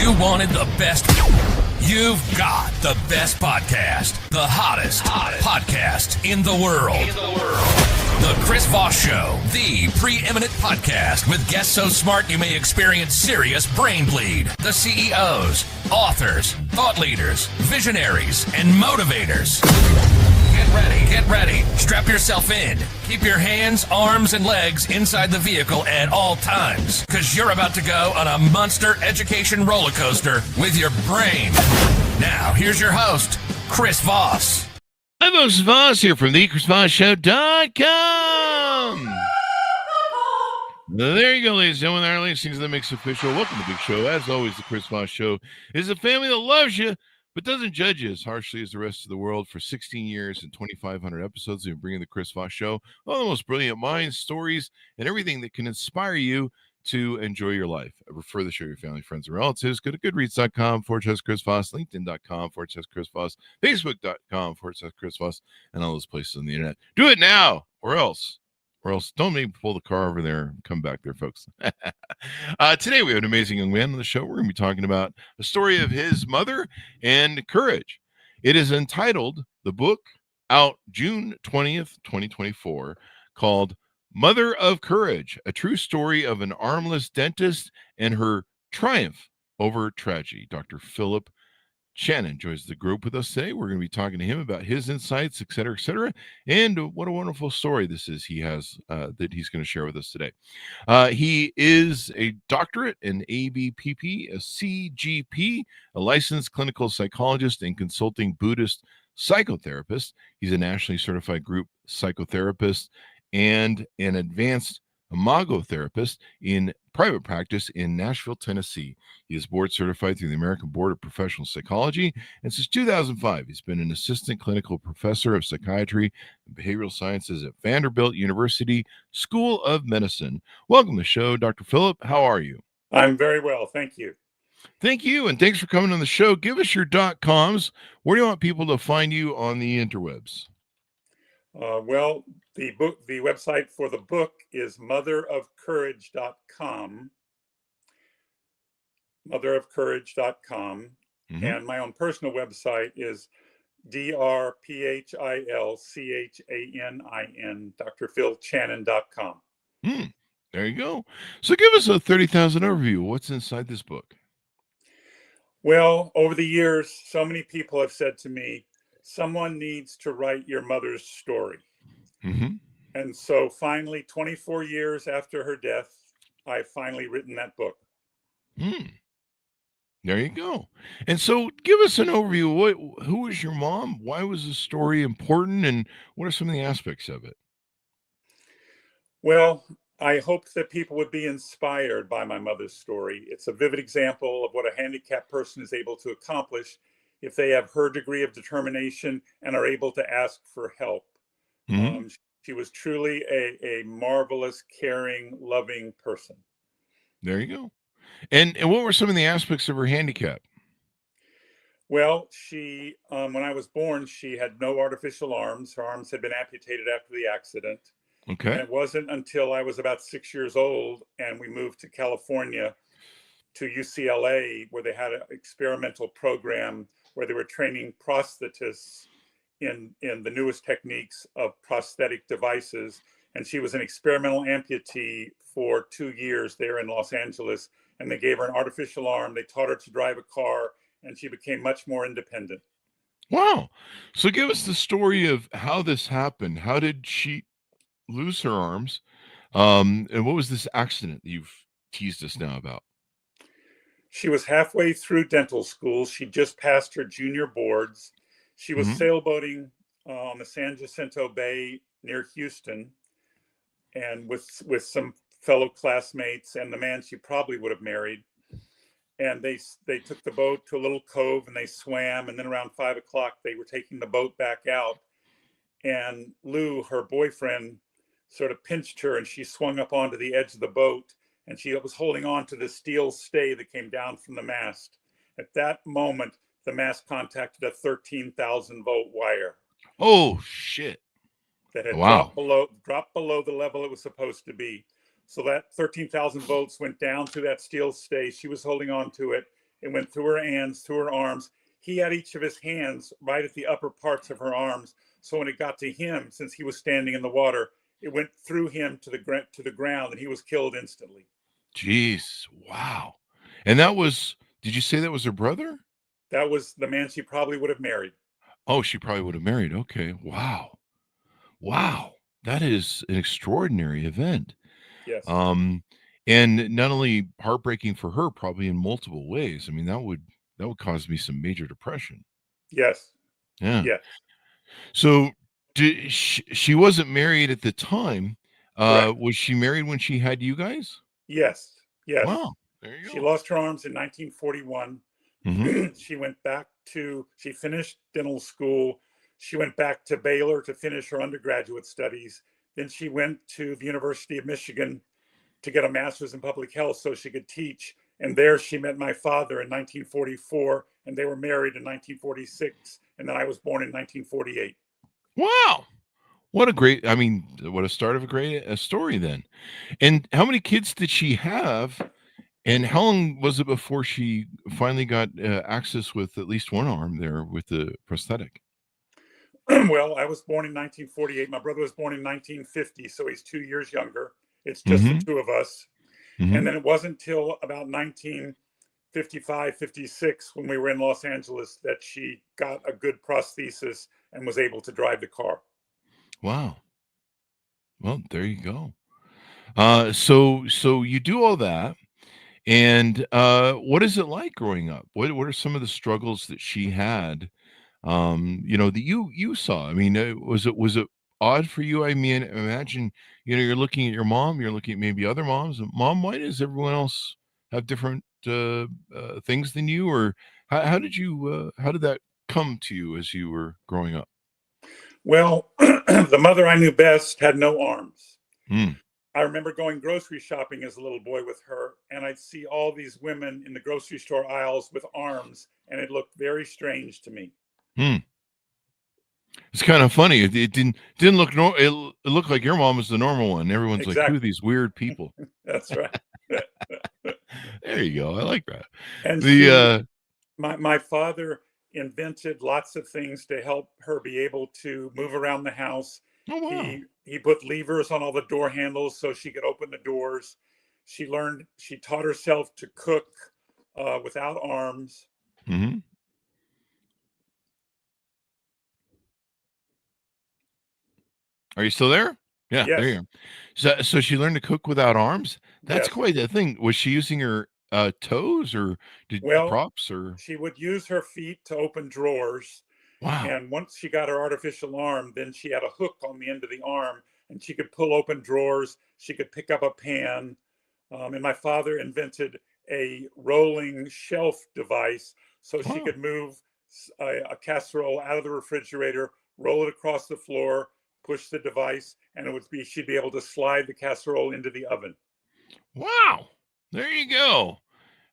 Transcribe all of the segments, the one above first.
You wanted the best. You've got the best podcast. The hottest podcast in the world. The Chris Voss Show, the preeminent podcast with guests so smart you may experience serious brain bleed. The CEOs, authors, thought leaders, visionaries, and motivators. Get ready. Strap yourself in. Keep your hands, arms, and legs inside the vehicle at all times, because you're about to go on a monster education roller coaster with your brain. Now, here's your host, Chris Voss. I'm Moses Voss here from thechrisvossshow.com. There you go, ladies and gentlemen. Our listening to the Mix Official. Welcome to the big show. As always, the Chris Voss Show is a family that loves you, but doesn't judge you as harshly as the rest of the world. For 16 years and 2,500 episodes, we've been bringing the Chris Voss Show all the most brilliant minds, stories, and everything that can inspire you to enjoy your life. I prefer to show your family, friends, and relatives. Go to goodreads.com/Chris Voss, LinkedIn.com/Chris Voss, Facebook.com/Chris Voss, and all those places on the internet. Do it now, or else don't make me pull the car over there and come back there, folks. Today we have an amazing young man on the show. We're going to be talking about the story of his mother and courage. It is entitled, the book out June 20th, 2024, called Mother of Courage, a true story of an armless dentist and her triumph over tragedy. Dr. Philip Chanin joins the group with us today. We're going to be talking to him about his insights, et cetera, and what a wonderful story this is he has that he's going to share with us today. He is a doctorate in ABPP, a CGP, a licensed clinical psychologist and consulting Buddhist psychotherapist. He's a nationally certified group psychotherapist and an advanced imago therapist in private practice in Nashville, Tennessee. He is board certified through the American Board of Professional Psychology, and since 2005, he's been an assistant clinical professor of psychiatry and behavioral sciences at Vanderbilt University School of Medicine. Welcome to the show, Dr. Philip. How are you? I'm very well, thank you. Thank you, and thanks for coming on the show. Give us your .coms. Where do you want people to find you on the interwebs? Well, the website for the book is motherofcourage.com, motherofcourage.com, and my own personal website is drphilchanin, drphilchanin.com. There you go. So give us a 30,000 overview. What's inside this book? Well, over the years, so many people have said to me, someone needs to write your mother's story. And so finally, 24 years after her death, I've finally written that book. There you go. And so give us an overview. Who was your mom? Why was the story important? And what are some of the aspects of it? Well, I hoped that people would be inspired by my mother's story. It's a vivid example of what a handicapped person is able to accomplish if they have her degree of determination and are able to ask for help. She was truly a marvelous, caring, loving person. There you go. And what were some of the aspects of her handicap? Well, she, when I was born, she had no artificial arms. Her arms had been amputated after the accident. Okay. And it wasn't until I was about 6 years old and we moved to California, to UCLA, where they had an experimental program where they were training prosthetists in the newest techniques of prosthetic devices. And she was an experimental amputee for 2 years there in Los Angeles. And they gave her an artificial arm. They taught her to drive a car, and she became much more independent. Wow. So give us the story of how this happened. How did she lose her arms? And what was this accident that you've teased us now about? She was halfway through dental school. She just passed her junior boards. She was sailboating on the San Jacinto Bay near Houston, and with some fellow classmates and the man she probably would have married. And they took the boat to a little cove and they swam. And then around 5 o'clock, they were taking the boat back out. And Lou, her boyfriend, sort of pinched her and she swung up onto the edge of the boat. And she was holding on to the steel stay that came down from the mast. At that moment, the mast contacted a 13,000 volt wire. Oh, shit. That had dropped below the level it was supposed to be. So that 13,000 volts went down through that steel stay. She was holding on to it, It went through her hands, through her arms. He had each of his hands right at the upper parts of her arms. So when it got to him, since he was standing in the water, it went through him to the ground, and he was killed instantly. Jeez. Wow. And that was, did you say that was her brother? That was the man she probably would have married. Oh, she probably would have married. Okay. Wow. Wow. That is an extraordinary event. Yes. And not only heartbreaking for her, probably in multiple ways. I mean, that would cause me some major depression. Yes. Yeah. Yes. So she wasn't married at the time. Correct. Was she married when she had you guys? Yes. Yes. Wow. There you She go. lost her arms in 1941. Mhm. She finished dental school. She went back to Baylor to finish her undergraduate studies. Then she went to the University of Michigan to get a master's in public health so she could teach. And there she met my father in 1944, and they were married in 1946. And then I was born in 1948. Wow. What a great, I mean, what a start of a story then. And how many kids did she have? And how long was it before she finally got access with at least one arm there with the prosthetic? Well, I was born in 1948. My brother was born in 1950, so he's 2 years younger. It's just the Mm-hmm. two of us. Mm-hmm. And then it wasn't until about 1955, 56, when we were in Los Angeles, that she got a good prosthesis and was able to drive the car. Wow. Well, there you go. So you do all that. And what is it like growing up? What are some of the struggles that she had? That you saw. I mean, was it odd for you? I mean, imagine you're looking at your mom, you're looking at maybe other moms. Mom, why does everyone else have different things than you? Or how did that come to you as you were growing up? Well, the mother I knew best had no arms. Mm, I remember going grocery shopping as a little boy with her, and I'd see all these women in the grocery store aisles with arms, and it looked very strange to me. mm. It's kind of funny. It didn't look it looked like your mom was the normal one. Everyone's like, who are Exactly. these weird people? That's right. There you go. I like that. And The my father invented lots of things to help her be able to move around the house. oh wow. He put levers on all the door handles so she could open the doors. She taught herself to cook without arms. Hmm. Are you still there? Yeah, there Yes. you are. So she learned to cook without arms? That's Yes. quite a thing. Was she using her toes or did Well, props or she would use her feet to open drawers. wow. And once she got her artificial arm, then she had a hook on the end of the arm, and she could pull open drawers. She could pick up a pan. And my father invented a rolling shelf device so she Wow. could move a casserole out of the refrigerator, roll it across the floor, push the device, and she'd be able to slide the casserole into the oven. Wow. There you go.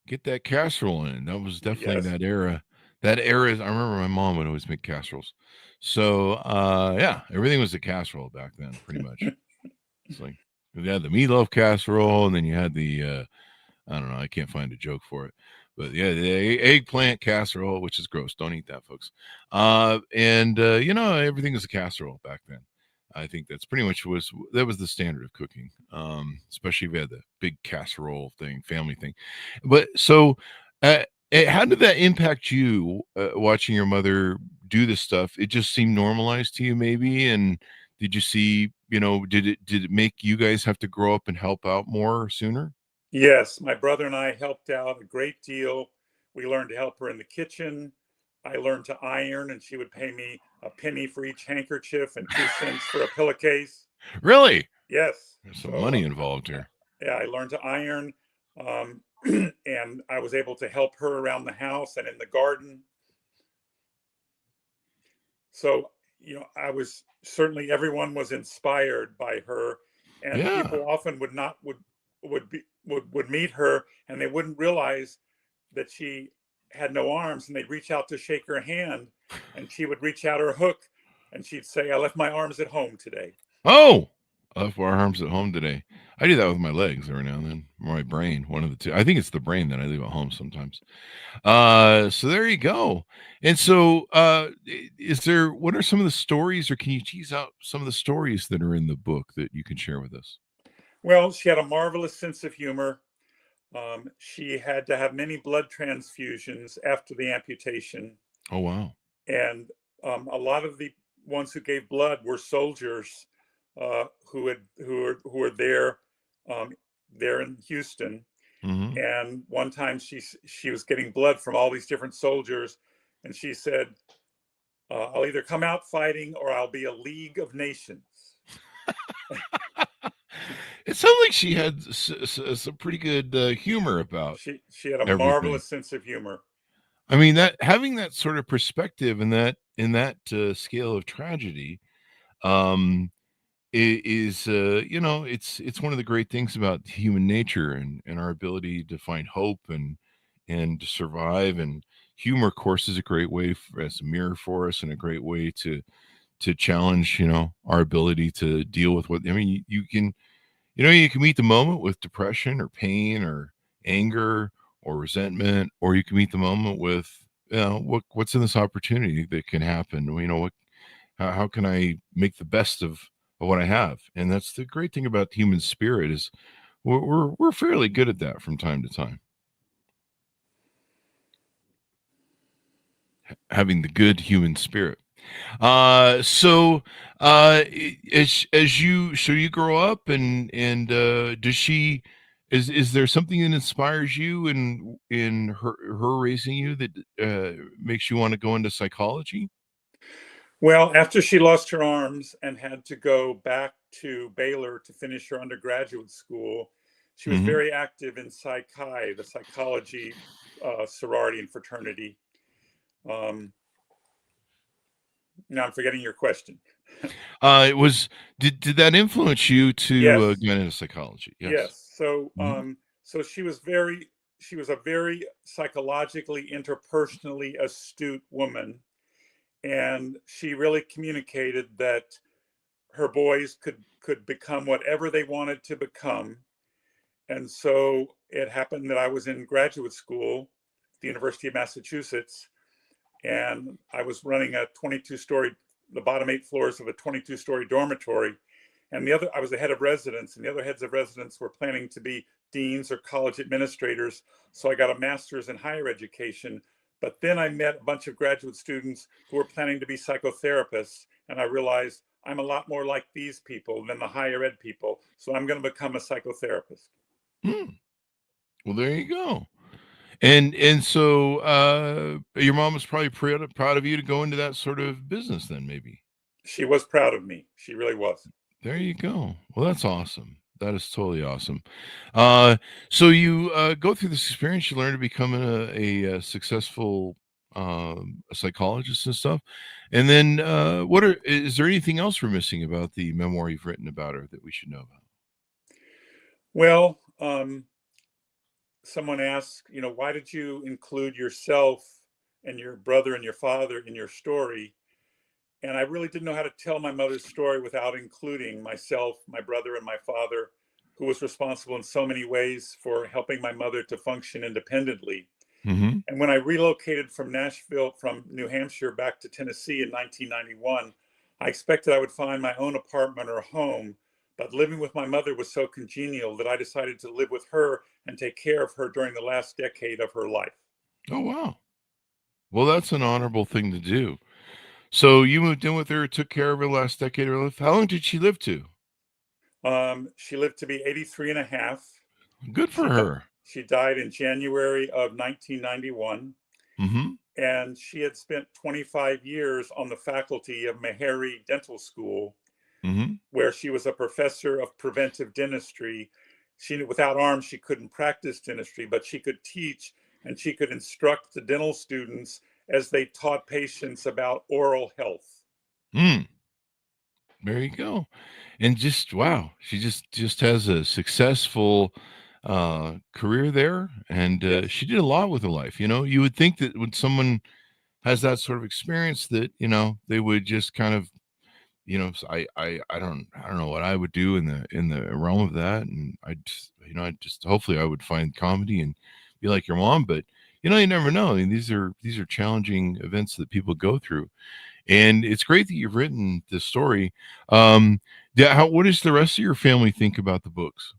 Get that casserole in. That was definitely Yes. that era. That era, I remember my mom would always make casseroles. So yeah, everything was a casserole back then, pretty much. It's like you had the meatloaf casserole, and then you had the I don't know. I can't find a joke for it, but yeah, the eggplant casserole, which is gross. Don't eat that, folks. And everything was a casserole back then. I think that's pretty much was the standard of cooking, especially if you had the big casserole thing, family thing. But so, how did that impact you watching your mother do this stuff? It just seemed normalized to you, maybe, and did you see? Did it make you guys have to grow up and help out more sooner? Yes, my brother and I helped out a great deal. We learned to help her in the kitchen. I learned to iron, and she would pay me a penny for each handkerchief and 2 cents for a pillowcase. Really? Yes. There's some So, money involved here. yeah, I learned to iron, um, and I was able to help her around the house and in the garden. So, everyone was inspired by her, and Yeah. people often would meet her, and they wouldn't realize that she had no arms, and they'd reach out to shake her hand, and she would reach out her hook, and she'd say, "I left my arms at home today." Oh, I left my arms at home today. I do that with my legs every now and then, or my brain, one of the two. I think it's the brain that I leave at home sometimes. So there you go. And so, is there? What are some of the stories, or can you tease out some of the stories that are in the book that you can share with us? Well, she had a marvelous sense of humor. She had to have many blood transfusions after the amputation, Oh wow. and a lot of the ones who gave blood were soldiers who were there there in Houston. Hmm. And one time she was getting blood from all these different soldiers, and she said, "I'll either come out fighting or I'll be a League of Nations." It sounds like she had some pretty good humor about She had a everything. marvelous sense of humor. I mean, that having that sort of perspective and that in that scale of tragedy, um, is it's one of the great things about human nature and our ability to find hope and to survive. And humor, of course, is a great way as a mirror for us and a great way to challenge our ability to deal with what I mean. You can meet the moment with depression or pain or anger or resentment, or you can meet the moment with what's in this opportunity that can happen. How can I make the best of what I have? And that's the great thing about the human spirit is we're fairly good at that from time to time. Having the good human spirit. So as you grow up and does she is there something that inspires you in her raising you that makes you want to go into psychology? Well, after she lost her arms and had to go back to Baylor to finish her undergraduate school, she was Hmm. very active in Psi Chi, the psychology sorority and fraternity. Um, Now I'm forgetting your question. It was did that influence you to Yes, get into psychology? Yes. yes. So, Hmm. so she was a very psychologically, interpersonally astute woman, and she really communicated that her boys could become whatever they wanted to become. And so it happened that I was in graduate school at the University of Massachusetts, and I was running a 22-story, the bottom 8 floors of a 22-story dormitory. And I was the head of residence, and the other heads of residence were planning to be deans or college administrators. So I got a master's in higher education. But then I met a bunch of graduate students who were planning to be psychotherapists, and I realized I'm a lot more like these people than the higher ed people. So I'm going to become a psychotherapist. Mm. Well, there you go. And so your mom was probably proud of you to go into that sort of business then maybe. She was proud of me. She really was. There you go. Well, that's awesome. That is totally awesome. Uh, so you go through this experience, you learn to become a successful psychologist and stuff. And then, is there anything else we're missing about the memoir you've written about her that we should know about? Well, someone asked, why did you include yourself and your brother and your father in your story? And I really didn't know how to tell my mother's story without including myself, my brother, and my father, who was responsible in so many ways for helping my mother to function independently. Hmm. And when I relocated from New Hampshire back to Tennessee in 1991, I expected I would find my own apartment or home. But living with my mother was so congenial that I decided to live with her and take care of her during the last decade of her life. Oh, wow. Well, that's an honorable thing to do. So you moved in with her, took care of her last decade of her life. How long did she live to? She lived to be 83 and a half. Good for She, di- her. she died in January of 1991. Hmm. And she had spent 25 years on the faculty of Meharry Dental School, Hmm. where she was a professor of preventive dentistry. Without arms, she couldn't practice dentistry, but she could teach and she could instruct the dental students as they taught patients about oral health. Mm. There you go. And just wow, she just has a successful career there, and Yes. she did a lot with her life. You would think that when someone has that sort of experience, that they would just kind of So I don't know what I would do in the realm of that, and I just hopefully I would find comedy and be like your mom, but you never know. I mean, these are challenging events that people go through, and it's great that you've written this story. Yeah, what does the rest of your family think about the books?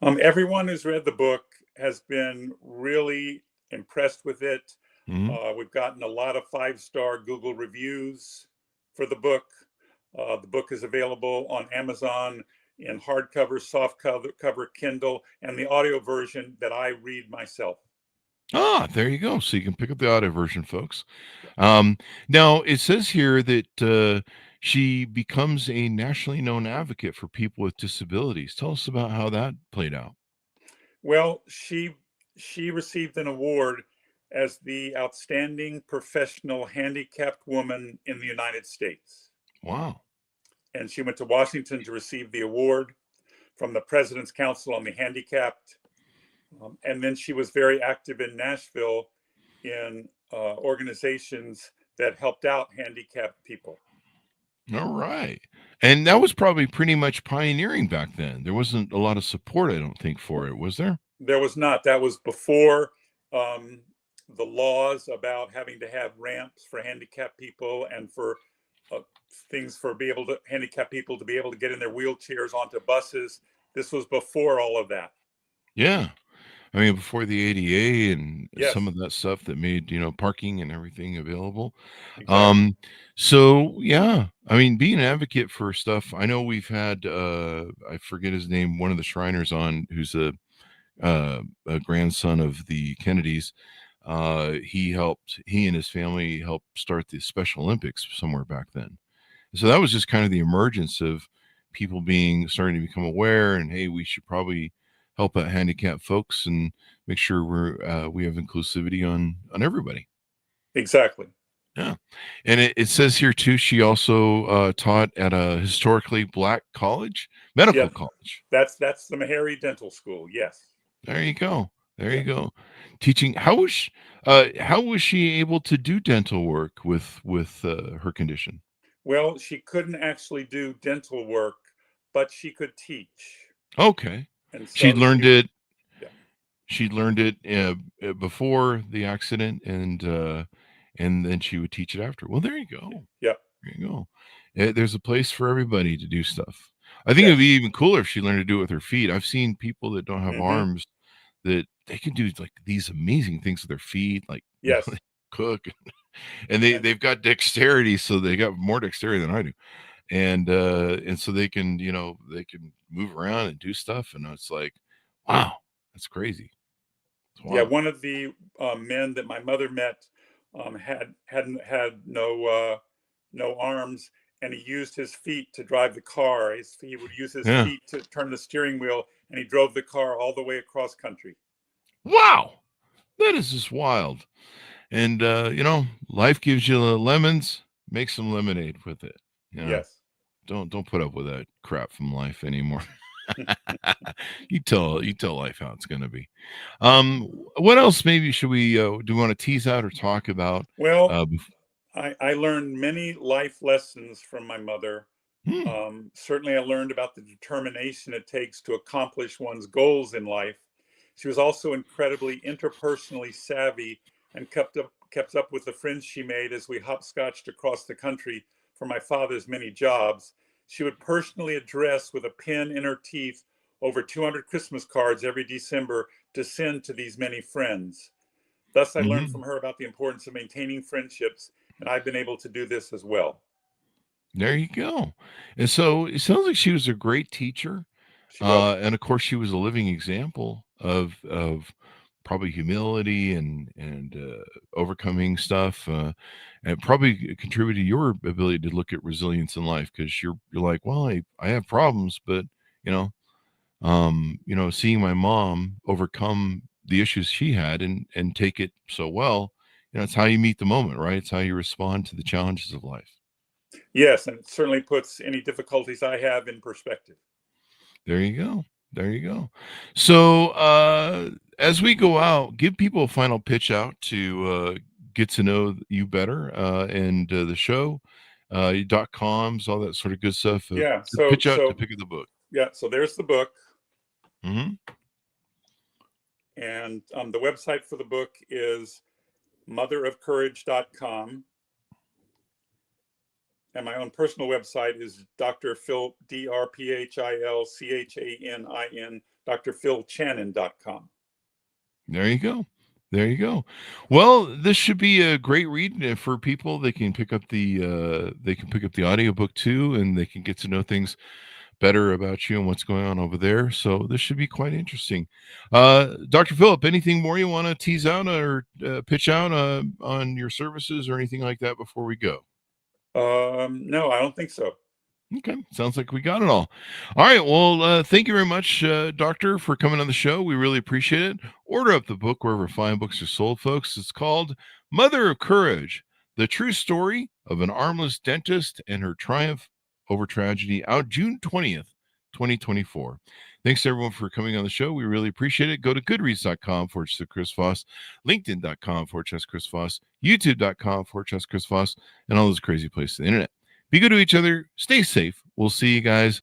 Everyone who's read the book has been really impressed with it. Hmm. We've gotten a lot of 5-star Google reviews for the book. The book is available on Amazon in hardcover, soft cover, Kindle, and the audio version that I read myself. Ah, there you go. So you can pick up the audio version, folks. Yeah. Now, it says here that she becomes a nationally known advocate for people with disabilities. Tell us about how that played out. Well, she received an award as the outstanding professional handicapped woman in the United States. Wow. And she went to Washington to receive the award from the President's Council on the Handicapped. And then she was very active in Nashville in organizations that helped out handicapped people. All right. And that was probably pretty much pioneering back then. There wasn't a lot of support, I don't think, for it, was there? There was not. That was before the laws about having to have ramps for handicapped people and for things for handicapped people to be able to get in their wheelchairs onto buses. This was before all of that. Yeah. I mean, before the ADA and some Yes, of that stuff that made, parking and everything available. exactly. So yeah, I mean, being an advocate for stuff, I know we've had I forget his name, one of the Shriners on, who's a grandson of the Kennedys. He and his family helped start the Special Olympics somewhere back then. So that was just kind of the emergence of people starting to become aware, and hey, we should probably help out handicapped folks and make sure we have inclusivity on everybody. Exactly. Yeah. And it says here too, she also taught at a historically black medical Yes, college. that's the Meharry Dental School. Yes. There you go. There Yeah. you go. Teaching. How was she able to do dental work with her condition? Well, she couldn't actually do dental work, but she could teach. Okay. And She so learned it. yeah. She learned it before the accident, and then she would teach it after. Well, there you go. Yeah. There you go. There's a place for everybody to do stuff. I think it'd Yes. be even cooler if she learned to do it with her feet. I've seen people that don't have Hmm. arms that they can do like these amazing things with their feet, like Yes. they cook, and And they've got dexterity, so they got more dexterity than I do, and so they can move around and do stuff, and it's like, wow, that's crazy. It's yeah, wild. one of the men that my mother met hadn't had no arms, and he used his feet to drive the car. He would use his Yeah. feet to turn the steering wheel, and he drove the car all the way across country. Wow. That is just wild. And life gives you the lemons, make some lemonade with it. You know, Yes. don't put up with that crap from life anymore. You tell life how it's going to be. What else maybe should we do we want to tease out or talk about Well, uh I learned many life lessons from my mother. hmm, Certainly, I learned about the determination it takes to accomplish one's goals in life. She was also incredibly interpersonally savvy and kept up with the friends she made as we hopscotched across the country for my father's many jobs. She would personally address with a pen in her teeth over 200 Christmas cards every December to send to these many friends. Thus, I learned hmm. from her about the importance of maintaining friendships, and I've been able to do this as well. There you go. And so it sounds like she was a great teacher. She was. And of course, she was a living example of probably humility and overcoming stuff, and probably contributed to your ability to look at resilience in life because you're like, well, I have problems, but you know, seeing my mom overcome the issues she had and take it so well, it's how you meet the moment, right? It's how you respond to the challenges of life. Yes, and it certainly puts any difficulties I have in perspective. There you go. There you go. So, as we go out, give people a final pitch out to get to know you better and the show. .coms, all that sort of good stuff. Yeah. To pitch out to pick up the book. Yeah. So there's the book. Mm-hmm. And the website for the book is motherofcourage.com. And my own personal website is Dr. Phil, DrPhilChanin, drphilchanin.com. There you go. There you go. Well, this should be a great read for people. They can pick up the audiobook too, and they can get to know things better about you and what's going on over there. So this should be quite interesting. Dr. Philip, anything more you want to tease out or pitch out on your services or anything like that before we go? No, I don't think so. Okay, sounds like we got it all. All right, well, thank you very much, Doctor, for coming on the show. We really appreciate it. Order up the book wherever fine books are sold, folks. It's called Mother of Courage, The True Story of an Armless Dentist and Her Triumph Over Tragedy, out June 20th, 2024. Thanks, everyone, for coming on the show. We really appreciate it. Go to goodreads.com/Chris Voss, linkedin.com/Chris Voss, youtube.com/Chris Voss, and all those crazy places on the internet. Be good to each other. Stay safe. We'll see you guys